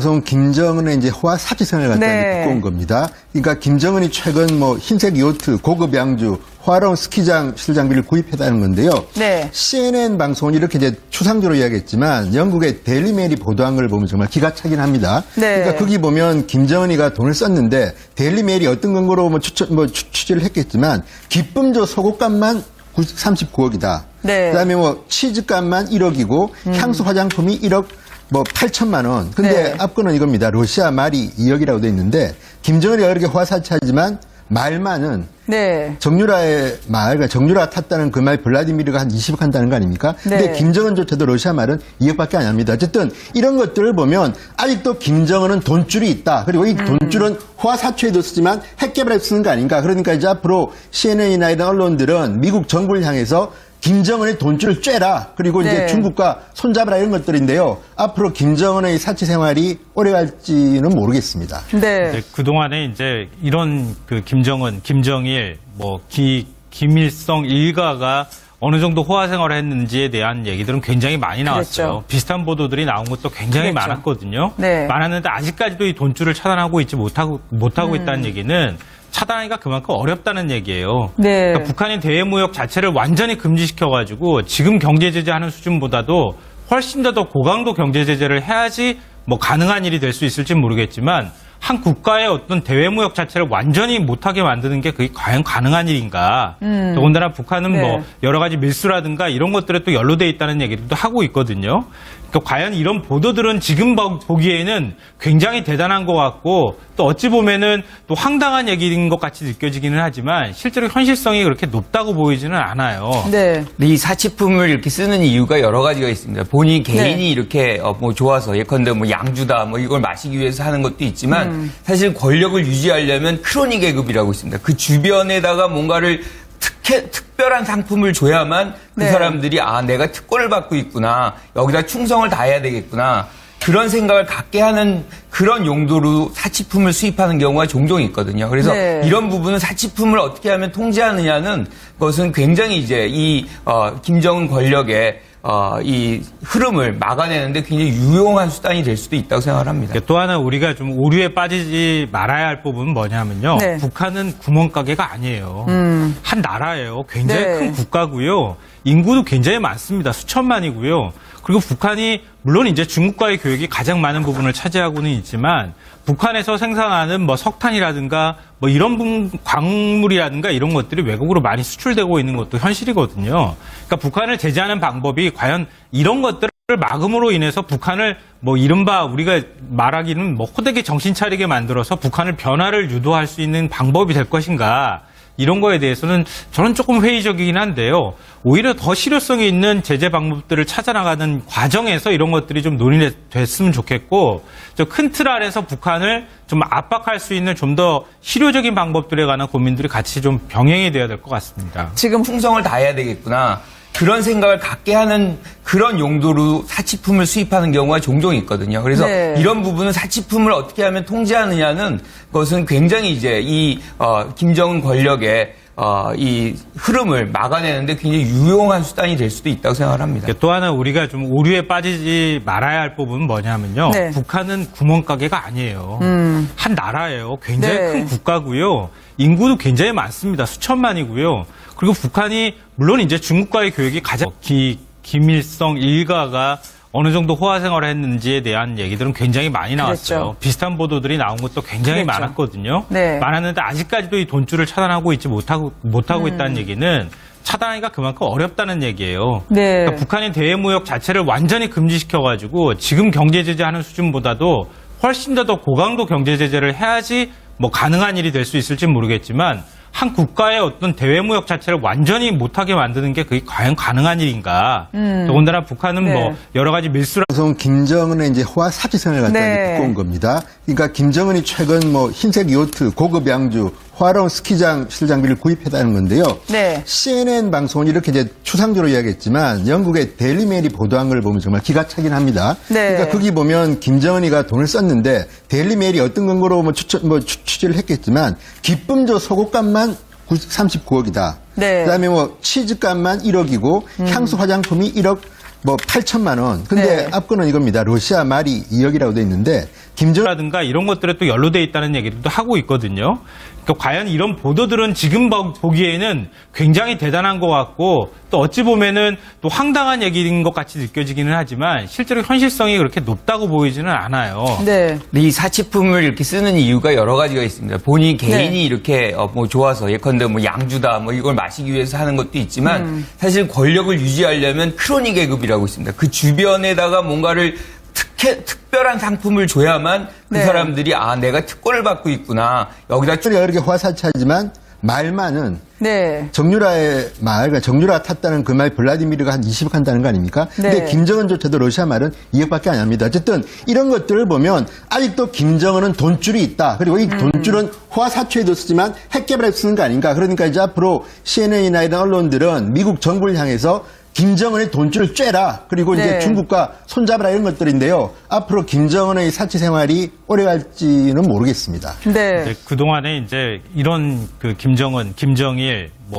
방송은 김정은의 이제 호화 사치생활을 갖다 네. 듣고 온 겁니다. 그러니까 김정은이 최근 뭐 흰색 요트, 고급 양주, 화로운 스키장 실장비를 구입했다는 건데요. 네. CNN 방송은 이렇게 이제 추상적으로 이야기했지만 영국의 데일리메일이 보도한 걸 보면 정말 기가 차긴 합니다. 네. 그러니까 거기 보면 김정은이가 돈을 썼는데 데일리메일이 어떤 근거로 취재를 했겠지만 기쁨조 소고값만 39억이다. 네. 그다음에 뭐 치즈값만 1억이고 향수 화장품이 1억 뭐 8천만 원. 근데 네. 앞건은 이겁니다. 러시아 말이 2억이라고 돼 있는데 김정은이가 그렇게 화사치하지만 말만은 네. 정유라의 말, 그러니까 정유라 탔다는 그 말 블라디미르가 한 20억 한다는 거 아닙니까? 근데 네. 김정은조차도 러시아 말은 2억밖에 안 합니다. 어쨌든 이런 것들을 보면 아직도 김정은은 돈줄이 있다. 그리고 이 돈줄은 호화사초에도 쓰지만 핵개발에 쓰는 거 아닌가. 그러니까 이제 앞으로 CNN이나 이런 언론들은 미국 정부를 향해서 김정은의 돈줄을 쬐라. 그리고 이제 네. 중국과 손잡으라 이런 것들인데요. 앞으로 김정은의 사치 생활이 오래 갈지는 모르겠습니다. 네. 그동안에 이제 이런 그 김정은, 김정일, 뭐 김일성 일가가 어느 정도 호화 생활을 했는지에 대한 얘기들은 굉장히 많이 나왔어요. 그랬죠. 비슷한 보도들이 나온 것도 굉장히 그랬죠. 많았거든요. 네. 많았는데 아직까지도 이 돈줄을 차단하고 있지 못하고 있다는 얘기는 차단하기가 그만큼 어렵다는 얘기예요. 네. 그러니까 북한이 대외무역 자체를 완전히 금지시켜가지고 지금 경제 제재하는 수준보다도 훨씬 더 고강도 경제 제재를 해야지 뭐 가능한 일이 될 수 있을지 모르겠지만 한 국가의 어떤 대외무역 자체를 완전히 못하게 만드는 게 그게 과연 가능한 일인가. 더군다나 북한은 네. 뭐 여러 가지 밀수라든가 이런 것들에 또 연루돼 있다는 얘기도 하고 있거든요. 그러니까 과연 이런 보도들은 지금 보기에는 굉장히 대단한 것 같고 또 어찌 보면은 또 황당한 얘기인 것 같이 느껴지기는 하지만 실제로 현실성이 그렇게 높다고 보이지는 않아요. 네. 근데 이 사치품을 이렇게 쓰는 이유가 여러 가지가 있습니다. 본인 개인이 네. 이렇게 뭐 좋아서 예컨대 뭐 양주다 뭐 이걸 마시기 위해서 하는 것도 있지만 사실 권력을 유지하려면 크로니 계급이라고 있습니다. 그 주변에다가 뭔가를 특별한 상품을 줘야만 그 네. 사람들이 아 내가 특권을 받고 있구나 여기다 충성을 다해야 되겠구나 그런 생각을 갖게 하는 그런 용도로 사치품을 수입하는 경우가 종종 있거든요. 그래서 네. 이런 부분은 사치품을 어떻게 하면 통제하느냐는 것은 굉장히 이제 이 김정은 권력의 이 흐름을 막아내는데 굉장히 유용한 수단이 될 수도 있다고 생각을 합니다. 또 하나 우리가 좀 오류에 빠지지 말아야 할 부분은 뭐냐면요. 네. 북한은 구멍가게가 아니에요. 한 나라예요. 굉장히 네. 큰 국가고요. 인구도 굉장히 많습니다. 수천만이고요. 그리고 북한이 물론 이제 중국과의 교역이 가장 많은 부분을 차지하고는 있지만 북한에서 생산하는 뭐 석탄이라든가 뭐 이런 광물이라든가 이런 것들이 외국으로 많이 수출되고 있는 것도 현실이거든요. 그러니까 북한을 제재하는 방법이 과연 이런 것들을 막음으로 인해서 북한을 뭐 이른바 우리가 말하기는 뭐 호되게 정신 차리게 만들어서 북한을 변화를 유도할 수 있는 방법이 될 것인가. 이런 거에 대해서는 저는 조금 회의적이긴 한데요. 오히려 더 실효성이 있는 제재 방법들을 찾아나가는 과정에서 이런 것들이 좀 논의됐으면 좋겠고 저 큰 틀 안에서 북한을 좀 압박할 수 있는 좀 더 실효적인 방법들에 관한 고민들이 같이 좀 병행이 돼야 될 것 같습니다. 지금 충성을 다해야 되겠구나. 그런 생각을 갖게 하는 그런 용도로 사치품을 수입하는 경우가 종종 있거든요. 그래서 네. 이런 부분은 사치품을 어떻게 하면 통제하느냐는 것은 굉장히 이제 이 김정은 권력의 이 흐름을 막아내는데 굉장히 유용한 수단이 될 수도 있다고 생각을 합니다. 또 하나 우리가 좀 오류에 빠지지 말아야 할 부분은 뭐냐면요. 네. 북한은 구멍가게가 아니에요. 한 나라예요. 굉장히 네. 큰 국가고요. 인구도 굉장히 많습니다. 수천만이고요. 그리고 북한이 물론 이제 중국과의 교역이 가장 김일성 일가가 어느 정도 호화 생활을 했는지에 대한 얘기들은 굉장히 많이 나왔어요. 그랬죠. 비슷한 보도들이 나온 것도 굉장히 그랬죠. 많았거든요. 네. 많았는데 아직까지도 이 돈줄을 차단하고 있지 못하고 있다는 얘기는 차단하기가 그만큼 어렵다는 얘기예요. 네. 그러니까 북한이 대외무역 자체를 완전히 금지시켜가지고 지금 경제 제재하는 수준보다도 훨씬 더 고강도 경제 제재를 해야지 뭐 가능한 일이 될 수 있을지 모르겠지만 한 국가의 어떤 대외무역 자체를 완전히 못하게 만드는 게 그게 과연 가능한 일인가. 더군다나 북한은 네. 뭐 여러 가지 밀수라 김정은의 이제 호화 사치생활을 갖다 네. 듣고 온 겁니다. 그러니까 김정은이 최근 뭐 흰색 요트, 고급 양주, 화로운 스키장 실장비를 구입했다는 건데요. 네. CNN 방송은 이렇게 이제 추상적으로 이야기했지만 영국의 데일리메일이 보도한 걸 보면 정말 기가 차긴 합니다. 네. 그러니까 거기 보면 김정은이가 돈을 썼는데 데일리메일이 어떤 근거로 취재를 했겠지만 기쁨조 소고값만 39억이다. 네. 그다음에 뭐 치즈값만 1억이고 향수 화장품이 1억 뭐 8천만 원. 근데 네. 앞건은 이겁니다. 러시아 말이 2억이라고 돼 있는데 김정라든가 이런 것들에 또 연루돼 있다는 얘기도 하고 있거든요. 그러니까 과연 이런 보도들은 지금 보기에는 굉장히 대단한 것 같고 또 어찌 보면은 또 황당한 얘기인 것 같이 느껴지기는 하지만 실제로 현실성이 그렇게 높다고 보이지는 않아요. 네. 근데 이 사치품을 이렇게 쓰는 이유가 여러 가지가 있습니다. 본인 개인이 네. 이렇게 뭐 좋아서 예컨대 뭐 양주다 뭐 이걸 마시기 위해서 하는 것도 있지만 사실 권력을 유지하려면 크로니 계급이라고 있습니다. 그 주변에다가 뭔가를 특별한 상품을 줘야만 그 네. 사람들이 아 내가 특권을 받고 있구나 여기다 우리가 이렇게 화사치하지만 말만은 네. 정유라의 말, 그러니까 정유라가 탔다는 그 말 블라디미르가 한 20억 한다는 거 아닙니까? 네. 근데 김정은조차도 러시아 말은 2억밖에 안 합니다. 어쨌든 이런 것들을 보면 아직도 김정은은 돈줄이 있다. 그리고 이 돈줄은 화사초에도 쓰지만 핵개발에 쓰는 거 아닌가. 그러니까 이제 앞으로 CNN이나 이런 언론들은 미국 정부를 향해서 김정은의 돈줄을 쬐라. 그리고 이제 네. 중국과 손잡으라 이런 것들인데요. 앞으로 김정은의 사치 생활이 오래 갈지는 모르겠습니다. 네. 그동안에 이제 이런 그 김정은, 김정일, 뭐